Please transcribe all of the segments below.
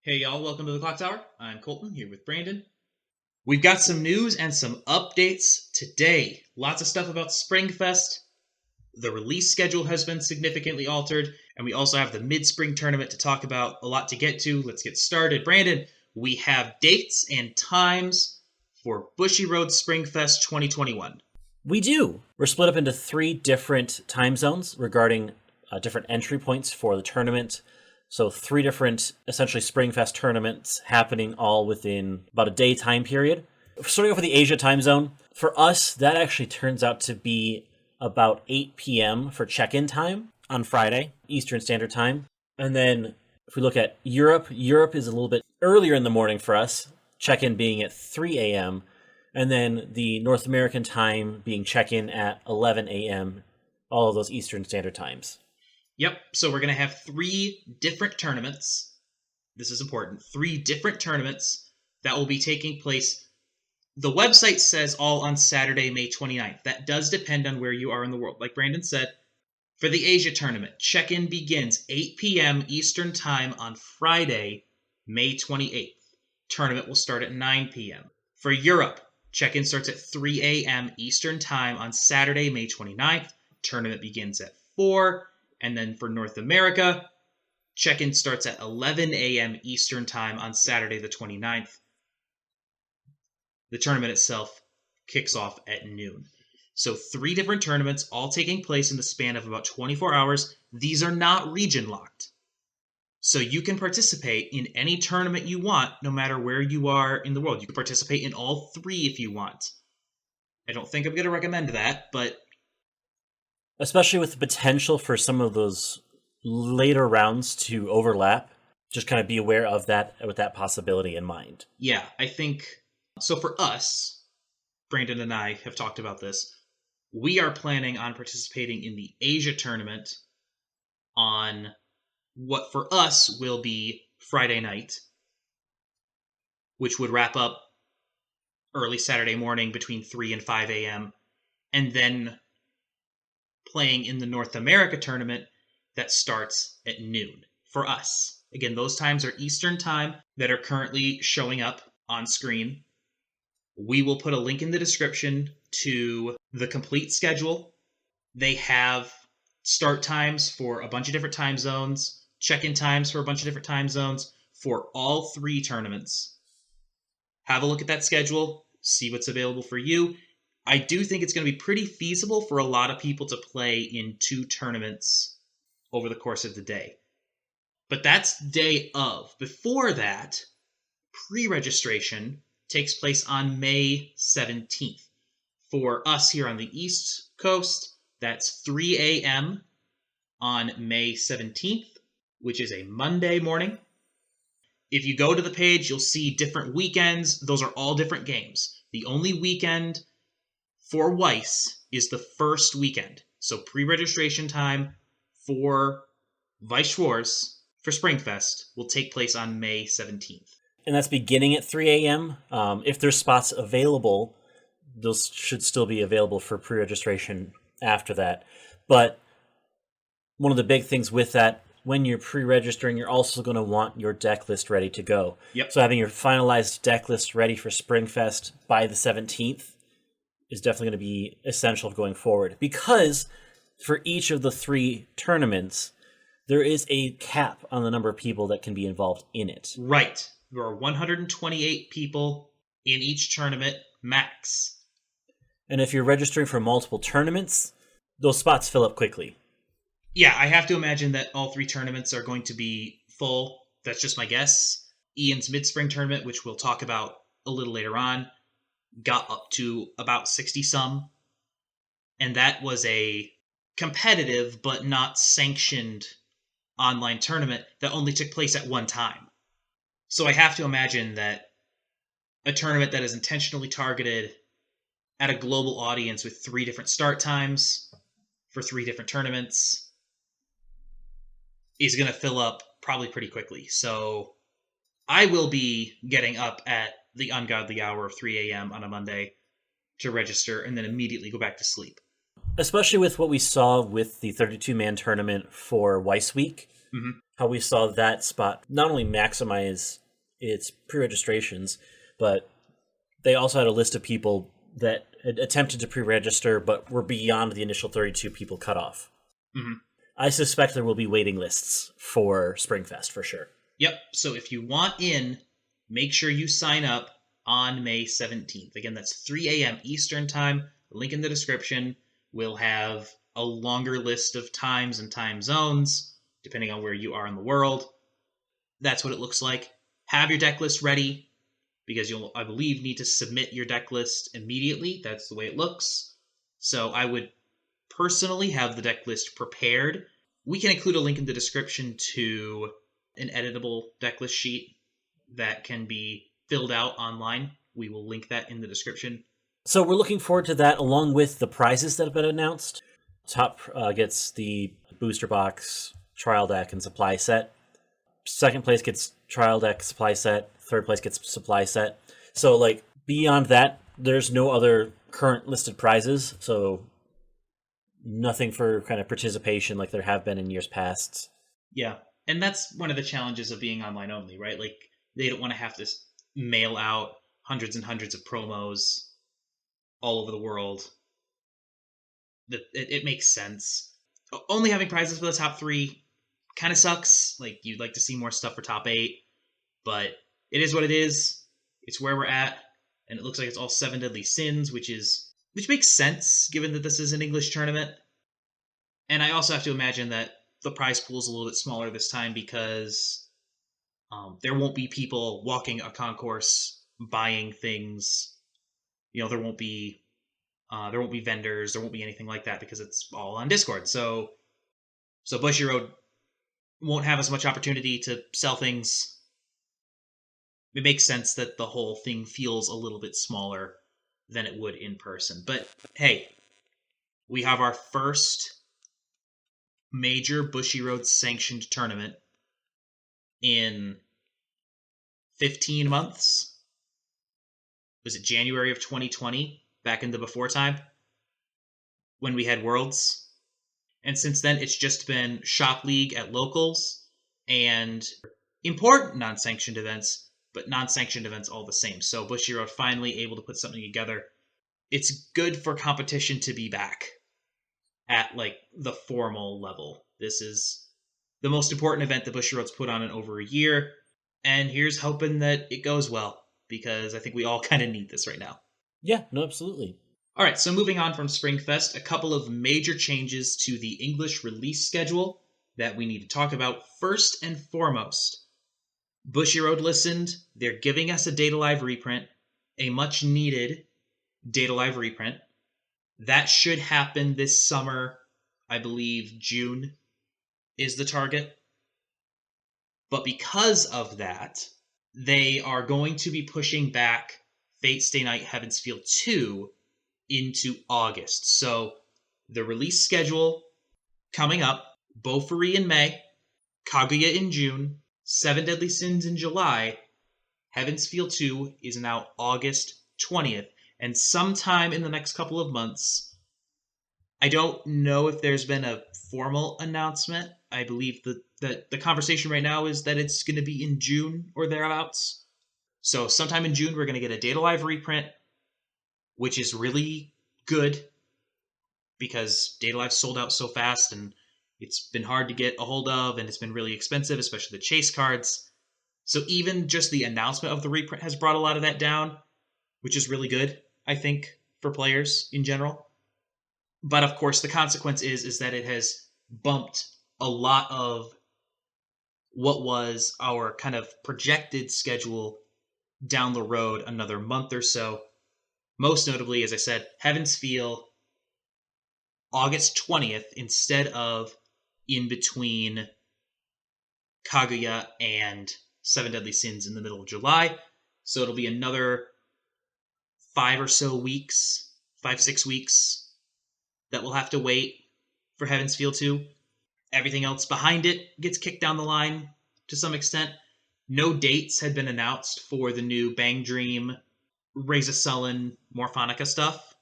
Hey y'all, welcome to the Clock Tower. I'm Colton here with Brandon. We've got some news and some updates today. Lots of stuff about Springfest. The release schedule has been significantly altered, and we also have the MidSpring Tournament to talk about. A lot to get to. Let's get started. Brandon, we have dates and times for Bushy Road Springfest 2021. We do. We're split up into 3 different time zones regarding different entry points for the tournament. So 3 different, essentially, Springfest tournaments happening all within about a day time period. Starting off with the Asia time zone, for us, that actually turns out to be about 8 p.m. for check-in time on Friday, Eastern Standard Time. And then if we look at Europe, Europe is a little bit earlier in the morning for us, check-in being at 3 a.m., and then the North American time being check-in at 11 a.m., all of those Eastern Standard Times. Yep, so we're going to have 3 different tournaments. This is important. 3 different tournaments that will be taking place. The website says all on Saturday, May 29th. That does depend on where you are in the world. Like Brandon said, for the Asia tournament, check-in begins 8 p.m. Eastern Time on Friday, May 28th. Tournament will start at 9 p.m. For Europe, check-in starts at 3 a.m. Eastern Time on Saturday, May 29th. Tournament begins at 4. And then for North America, check-in starts at 11 a.m. Eastern Time on Saturday the 29th. The tournament itself kicks off at noon. So 3 different tournaments, all taking place in the span of about 24 hours. These are not region-locked. So you can participate in any tournament you want, no matter where you are in the world. You can participate in all 3 if you want. I don't think I'm going to recommend that, but Especially with the potential for some of those later rounds to overlap. Just kind of be aware of that with that possibility in mind. yeah, I think, so for us, Brandon and I have talked about this. We are planning on participating in the Asia tournament on what for us will be Friday night, which would wrap up early Saturday morning between 3 and 5 a.m. And then playing in the North America tournament that starts at noon for us. Again, those times are Eastern Time that are currently showing up on screen. We will put a link in the description to the complete schedule. They have start times for a bunch of different time zones, check-in times for a bunch of different time zones for all 3 tournaments. Have a look at that schedule, see what's available for you. I do think it's going to be pretty feasible for a lot of people to play in 2 tournaments over the course of the day. But that's day of. Before that, pre-registration takes place on May 17th. For us here on the East Coast, that's 3 a.m. on May 17th, which is a Monday morning. If you go to the page, you'll see different weekends. Those are all different games. The only weekend for Weiss is the first weekend. So pre-registration time for Weiss Schwarz for Springfest will take place on May 17th. And that's beginning at 3 a.m. If there's spots available, those should still be available for pre-registration after that. But one of the big things with that, when you're pre-registering, you're also going to want your deck list ready to go. Yep. So having your finalized deck list ready for Springfest by the 17th is definitely going to be essential going forward. Because for each of the 3 tournaments, there is a cap on the number of people that can be involved in it. Right. There are 128 people in each tournament max. And if you're registering for multiple tournaments, those spots fill up quickly. Yeah, I have to imagine that all 3 tournaments are going to be full. That's just my guess. Ian's MidSpring Tournament, which we'll talk about a little later on, got up to about 60-some. And that was a competitive but not sanctioned online tournament that only took place at one time. So I have to imagine that a tournament that is intentionally targeted at a global audience with 3 different start times for 3 different tournaments is going to fill up probably pretty quickly. So I will be getting up at the ungodly hour of 3 a.m. on a Monday to register and then immediately go back to sleep. Especially with what we saw with the 32-man tournament for Weiss Week. Mm-hmm. how we saw that spot not only maximize its pre-registrations, but they also had a list of people that had attempted to pre-register but were beyond the initial 32 people cutoff. Mm-hmm. I suspect there will be waiting lists for Springfest for sure. Yep. So if you want in, make sure you sign up on May 17th. Again, that's 3 a.m. Eastern Time. Link in the description. We'll have a longer list of times and time zones, depending on where you are in the world. That's what it looks like. Have your deck list ready, because you'll, I believe, need to submit your deck list immediately. That's the way it looks. So I would personally have the deck list prepared. We can include a link in the description to an editable deck list sheet that can be filled out online. We will link that in the description. So we're looking forward to that, along with the prizes that have been announced. Top gets the booster box, trial deck, and supply set. Second place gets trial deck, supply set. Third place gets supply set. So, like, beyond that, there's no other current listed prizes. So nothing for kind of participation like there have been in years past. Yeah. And that's one of the challenges of being online only, right? Like, they don't want to have to mail out hundreds and hundreds of promos all over the world. It makes sense. Only having prizes for the top 3 kind of sucks. Like, you'd like to see more stuff for top 8, but it is what it is. It's where we're at, and it looks like it's all 7 Deadly Sins, which makes sense given that this is an English tournament. And I also have to imagine that the prize pool is a little bit smaller this time because there won't be people walking a concourse buying things. There won't be vendors, there won't be anything like that because it's all on Discord. So Bushy Road won't have as much opportunity to sell things. It makes sense that the whole thing feels a little bit smaller than it would in person. But hey, we have our first major Bushy Road sanctioned tournament in 15 months. Was it January of 2020? Back in the before time when we had Worlds. And since then, it's just been Shop League at locals and important non-sanctioned events, but non-sanctioned events all the same. So Bushy Road finally able to put something together. It's good for competition to be back at like the formal level. This is the most important event that Bushy Road's put on in over a year. And here's hoping that it goes well, because I think we all kind of need this right now. Yeah, no, absolutely. All right, so moving on from Springfest, a couple of major changes to the English release schedule that we need to talk about. First and foremost, Bushy Road listened. They're giving us a Data Live reprint, a much-needed Data Live reprint. That should happen this summer. I believe June is the target. But because of that, they are going to be pushing back Fate's Stay Night Heaven's Feel 2 into August. So the release schedule coming up, Beaufry in May, Kaguya in June, 7 Deadly Sins in July, Heaven's Feel 2 is now August 20th. And sometime in the next couple of months, I don't know if there's been a formal announcement. I believe that the conversation right now is that it's going to be in June or thereabouts. So sometime in June, we're going to get a Data Live reprint, which is really good because Data Live sold out so fast and it's been hard to get a hold of and it's been really expensive, especially the chase cards. So even just the announcement of the reprint has brought a lot of that down, which is really good, I think, for players in general. But of course, the consequence is that it has bumped a lot of what was our kind of projected schedule down the road another month or so. Most notably, as I said, Heaven's Feel, August 20th, instead of in between Kaguya and 7 Deadly Sins in the middle of July. So it'll be another 5-6 weeks that we'll have to wait for Heaven's Feel 2. Everything else behind it gets kicked down the line to some extent. No dates had been announced for the new Bang Dream, Raise a Sullen, Morphonica stuff,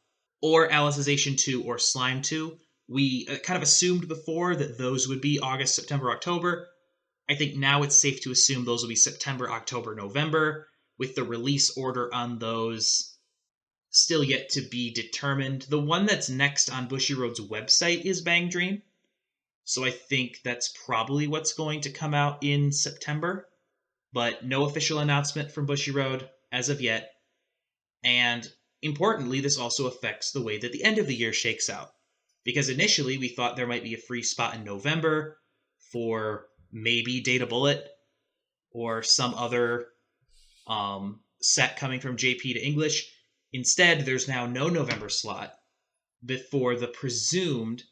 or Alicization 2 or Slime 2. We kind of assumed before that those would be August, September, October. I think now it's safe to assume those will be September, October, November, with the release order on those still yet to be determined. The one that's next on Bushiroad's website is Bang Dream. So I think that's probably what's going to come out in September. But no official announcement from Bushiroad as of yet. And importantly, this also affects the way that the end of the year shakes out. Because initially we thought there might be a free spot in November for maybe Data Bullet or some other set coming from JP to English. Instead, there's now no November slot before the presumed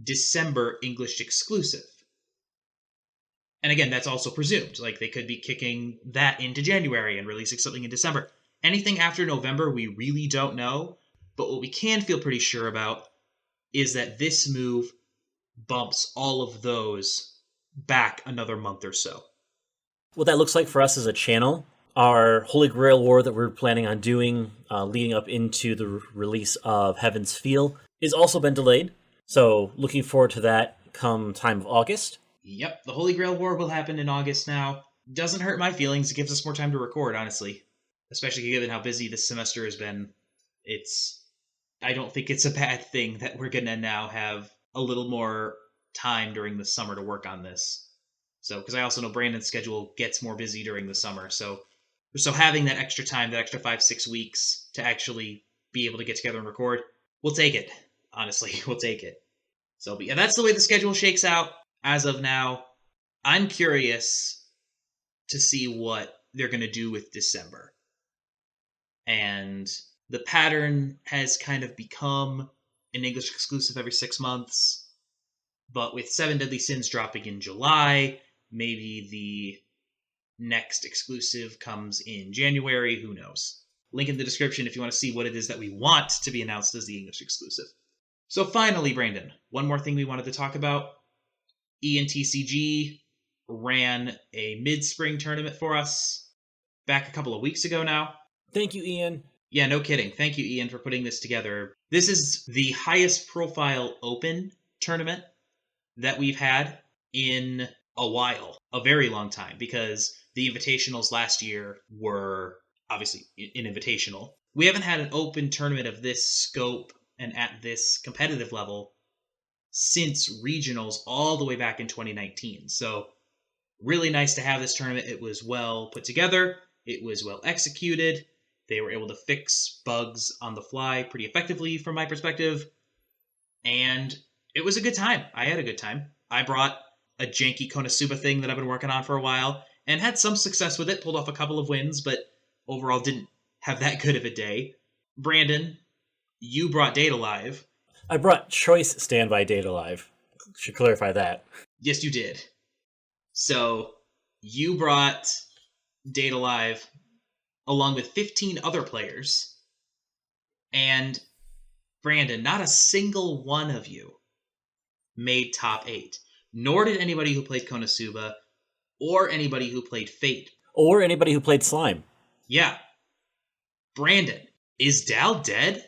December English exclusive. And again, that's also presumed. Like, they could be kicking that into January and releasing something in December. Anything after November, we really don't know. But what we can feel pretty sure about is that this move bumps all of those back another month or so. What that looks like for us as a channel, our Holy Grail War that we're planning on doing leading up into the release of Heaven's Feel is also been delayed. So looking forward to that come time of August. Yep, the Holy Grail War will happen in August now. Doesn't hurt my feelings. It gives us more time to record, honestly. Especially given how busy this semester has been. I don't think it's a bad thing that we're going to now have a little more time during the summer to work on this. So, because I also know Brandon's schedule gets more busy during the summer. So having that extra time, that extra 5-6 weeks to actually be able to get together and record, we'll take it. Honestly, we'll take it. So, but yeah, that's the way the schedule shakes out as of now. I'm curious to see what they're going to do with December. And the pattern has kind of become an English exclusive every 6 months. But with 7 Deadly Sins dropping in July, maybe the next exclusive comes in January. Who knows? Link in the description if you want to see what it is that we want to be announced as the English exclusive. So finally, Brandon, one more thing we wanted to talk about. IanTCG ran a MidSpring tournament for us back a couple of weeks ago now. Thank you, Ian. Yeah, no kidding. Thank you, Ian, for putting this together. This is the highest profile open tournament that we've had in a while, a very long time, because the invitationals last year were obviously an invitational. We haven't had an open tournament of this scope and at this competitive level since regionals all the way back in 2019. So really nice to have this tournament. It was well put together. It was well executed. They were able to fix bugs on the fly pretty effectively from my perspective. And it was a good time. I had a good time. I brought a janky Konosuba thing that I've been working on for a while and had some success with it, pulled off a couple of wins, but overall didn't have that good of a day. Brandon, you brought Data Live. I brought Choice Standby Data Live. Should clarify that. Yes, you did. So you brought Data Live along with 15 other players. And Brandon, not a single one of you made top 8. Nor did anybody who played Konosuba or anybody who played Fate. Or anybody who played Slime. Yeah. Brandon, is Dal dead?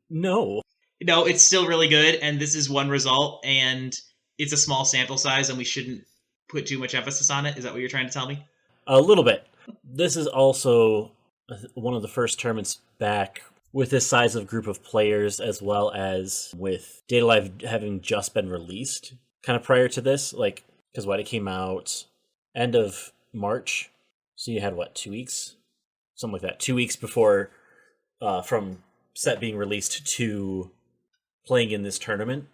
No. No, it's still really good, and this is one result, and it's a small sample size, and we shouldn't put too much emphasis on it. Is that what you're trying to tell me? A little bit. This is also one of the first tournaments back with this size of group of players, as well as with Data Live having just been released kind of prior to this, like, because it came out end of March. So you had, 2 weeks? Something like that. 2 weeks before from set being released to playing in this tournament.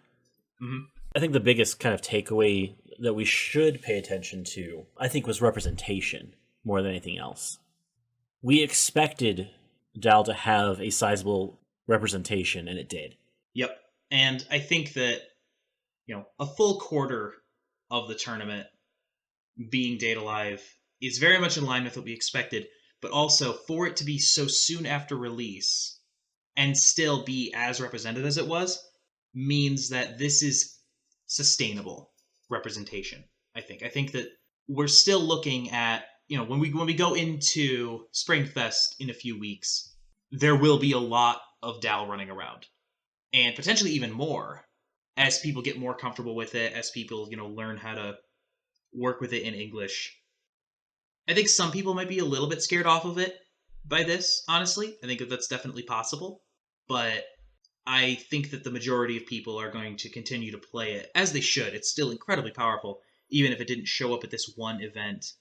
Mm-hmm. I think the biggest kind of takeaway that we should pay attention to, I think, was representation more than anything else. We expected Dal to have a sizable representation, and it did. Yep. And I think that, a full quarter of the tournament being Data Live is very much in line with what we expected, but also for it to be so soon after release and still be as represented as it was means that this is sustainable representation. I think that we're still looking at, when we go into Springfest in a few weeks, there will be a lot of Dal running around, and potentially even more as people get more comfortable with it, as people learn how to work with it in English. I think some people might be a little bit scared off of it by this, honestly. I think that that's definitely possible. But I think that the majority of people are going to continue to play it, as they should. It's still incredibly powerful, even if it didn't show up at this one event.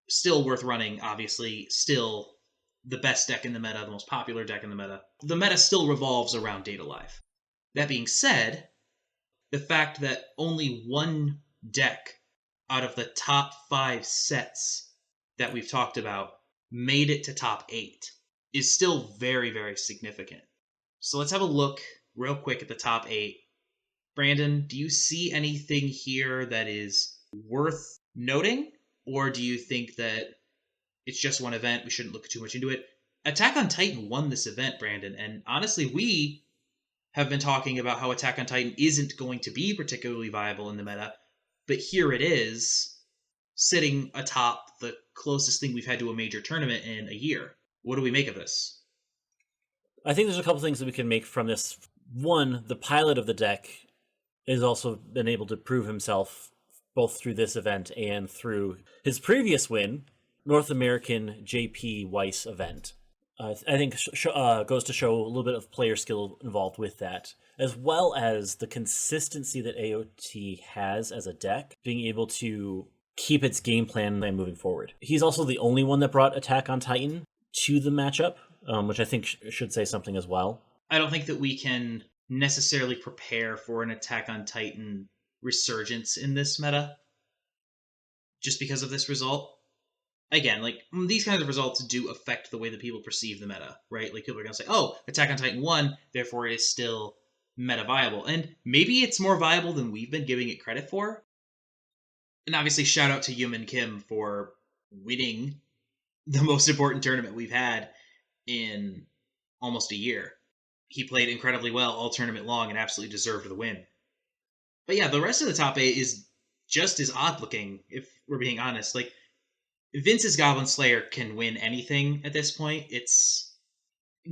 Still worth running, obviously. Still the best deck in the meta, the most popular deck in the meta. The meta still revolves around Data Live. That being said, the fact that only one deck out of the top 5 sets that we've talked about made it to top 8 is still very, very significant. So let's have a look real quick at the top 8. Brandon, do you see anything here that is worth noting? Or do you think that it's just one event, we shouldn't look too much into it? Attack on Titan won this event, Brandon, and honestly, we have been talking about how Attack on Titan isn't going to be particularly viable in the meta, but here it is, sitting atop the closest thing we've had to a major tournament in a year. What do we make of this? I think there's a couple things that we can make from this. One, the pilot of the deck has also been able to prove himself both through this event and through his previous win, North American JP Weiss event. I think goes to show a little bit of player skill involved with that, as well as the consistency that AOT has as a deck, being able to keep its game plan moving forward. He's also the only one that brought Attack on Titan to the matchup, which I think should say something as well. I don't think that we can necessarily prepare for an Attack on Titan resurgence in this meta just because of this result. Again, like, these kinds of results do affect the way that people perceive the meta, right? Like, people are going to say, oh, Attack on Titan won, therefore it is still meta viable. And maybe it's more viable than we've been giving it credit for. And obviously, shout out to Yumin Kim for winning the most important tournament we've had in almost a year. He played incredibly well all tournament long and absolutely deserved the win. But yeah, the rest of the top 8 is just as odd looking, if we're being honest. Like, Vince's Goblin Slayer can win anything at this point.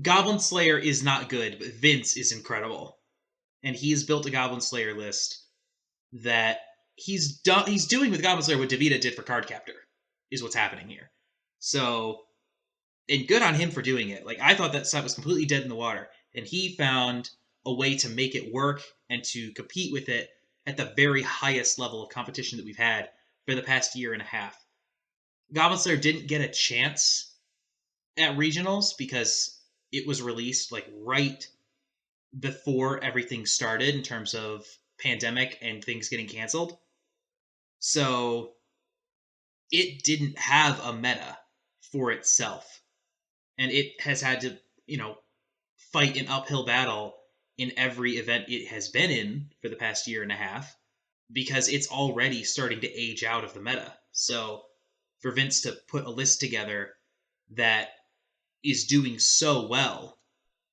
Goblin Slayer is not good, but Vince is incredible. And he has built a Goblin Slayer list that he's doing with Goblin Slayer what Davida did for Card Captor, is what's happening here. So, and good on him for doing it. Like, I thought that set was completely dead in the water, and he found a way to make it work and to compete with it at the very highest level of competition that we've had for the past year and a half. Goblin Slayer didn't get a chance at regionals because it was released like right before everything started in terms of pandemic and things getting canceled. So it didn't have a meta for itself. And it has had to, fight an uphill battle in every event it has been in for the past year and a half because it's already starting to age out of the meta. So for Vince to put a list together that is doing so well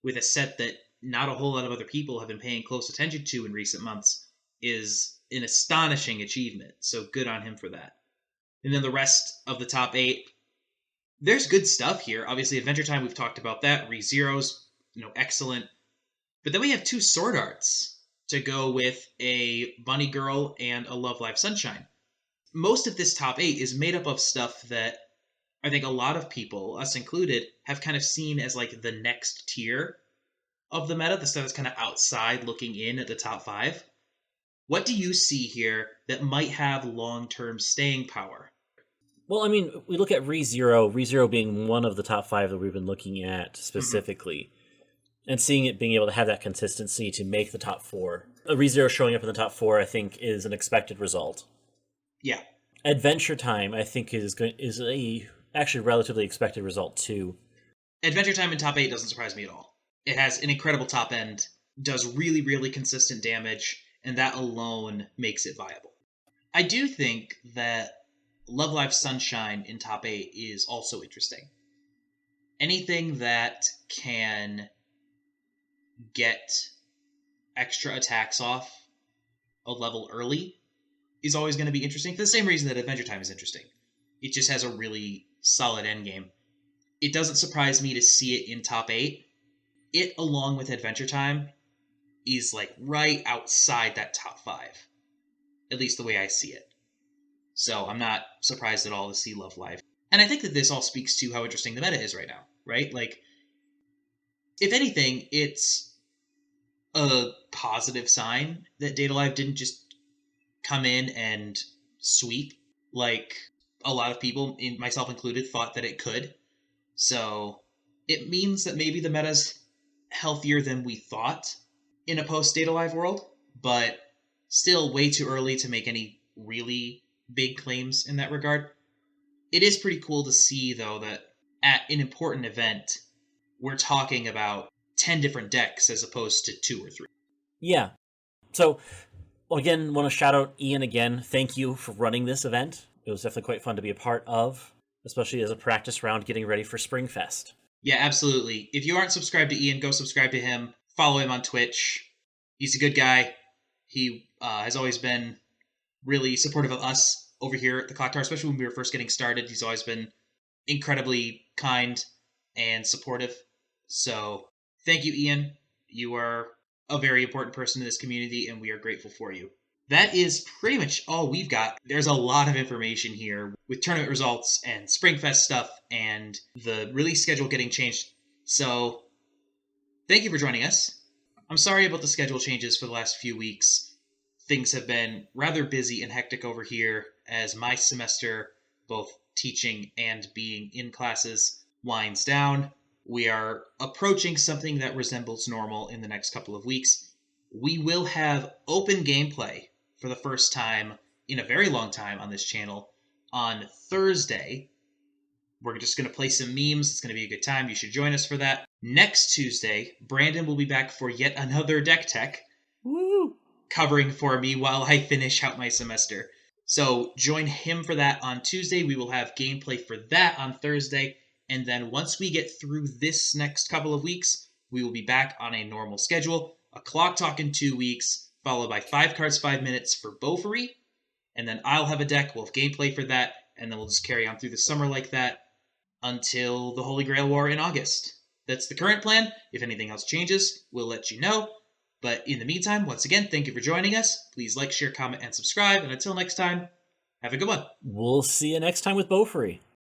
with a set that not a whole lot of other people have been paying close attention to in recent months is an astonishing achievement. So good on him for that. And then the rest of the top 8, there's good stuff here. Obviously, Adventure Time, we've talked about that. ReZero's, excellent. But then we have 2 Sword Arts to go with a Bunny Girl and a Love Live Sunshine. Most of this top 8 is made up of stuff that I think a lot of people, us included, have kind of seen as like the next tier of the meta, the stuff that's kind of outside looking in at the top 5. What do you see here that might have long-term staying power? Well, I mean, we look at ReZero being one of the top 5 that we've been looking at specifically, and seeing it being able to have that consistency to make the top 4. A ReZero showing up in the top 4, I think, is an expected result. Yeah. Adventure Time, I think, is a actually relatively expected result too. Adventure Time in top 8 doesn't surprise me at all. It has an incredible top end, does really, really consistent damage, and that alone makes it viable. I do think that Love Live Sunshine in top 8 is also interesting. Anything that can get extra attacks off a level early is always going to be interesting, for the same reason that Adventure Time is interesting. It just has a really solid endgame. It doesn't surprise me to see it in top 8. It, along with Adventure Time, is like right outside that top 5. At least the way I see it. So I'm not surprised at all to see Love Live. And I think that this all speaks to how interesting the meta is right now, right? Like, if anything, it's a positive sign that Data Live didn't just come in and sweep like a lot of people, myself included, thought that it could. So it means that maybe the meta's healthier than we thought in a post-Data Live world, but still way too early to make any really big claims in that regard. It is pretty cool to see, though, that at an important event, we're talking about 10 different decks as opposed to 2 or 3. Yeah. So, again, want to shout out Ian again. Thank you for running this event. It was definitely quite fun to be a part of, especially as a practice round getting ready for Springfest. Yeah, absolutely. If you aren't subscribed to Ian, go subscribe to him. Follow him on Twitch. He's a good guy. He has always been really supportive of us over here at the Clock Tower, especially when we were first getting started. He's always been incredibly kind and supportive. So thank you, Ian. You are a very important person in this community, and we are grateful for you. That is pretty much all we've got. There's a lot of information here with tournament results and Springfest stuff and the release schedule getting changed. So thank you for joining us. I'm sorry about the schedule changes for the last few weeks. Things have been rather busy and hectic over here as my semester, both teaching and being in classes, winds down. We are approaching something that resembles normal in the next couple of weeks. We will have open gameplay for the first time in a very long time on this channel on Thursday. We're just going to play some memes. It's going to be a good time. You should join us for that. Next Tuesday, Brandon will be back for yet another deck tech. Woo! Covering for me while I finish out my semester. So join him for that on Tuesday. We will have gameplay for that on Thursday. And then once we get through this next couple of weeks, we will be back on a normal schedule. A Clock Talk in 2 weeks, followed by 5 cards, 5 minutes for Beaufry. And then I'll have a deck. We'll have gameplay for that. And then we'll just carry on through the summer like that until the Holy Grail War in August. That's the current plan. If anything else changes, we'll let you know. But in the meantime, once again, thank you for joining us. Please like, share, comment, and subscribe. And until next time, have a good one. We'll see you next time with Beaufry.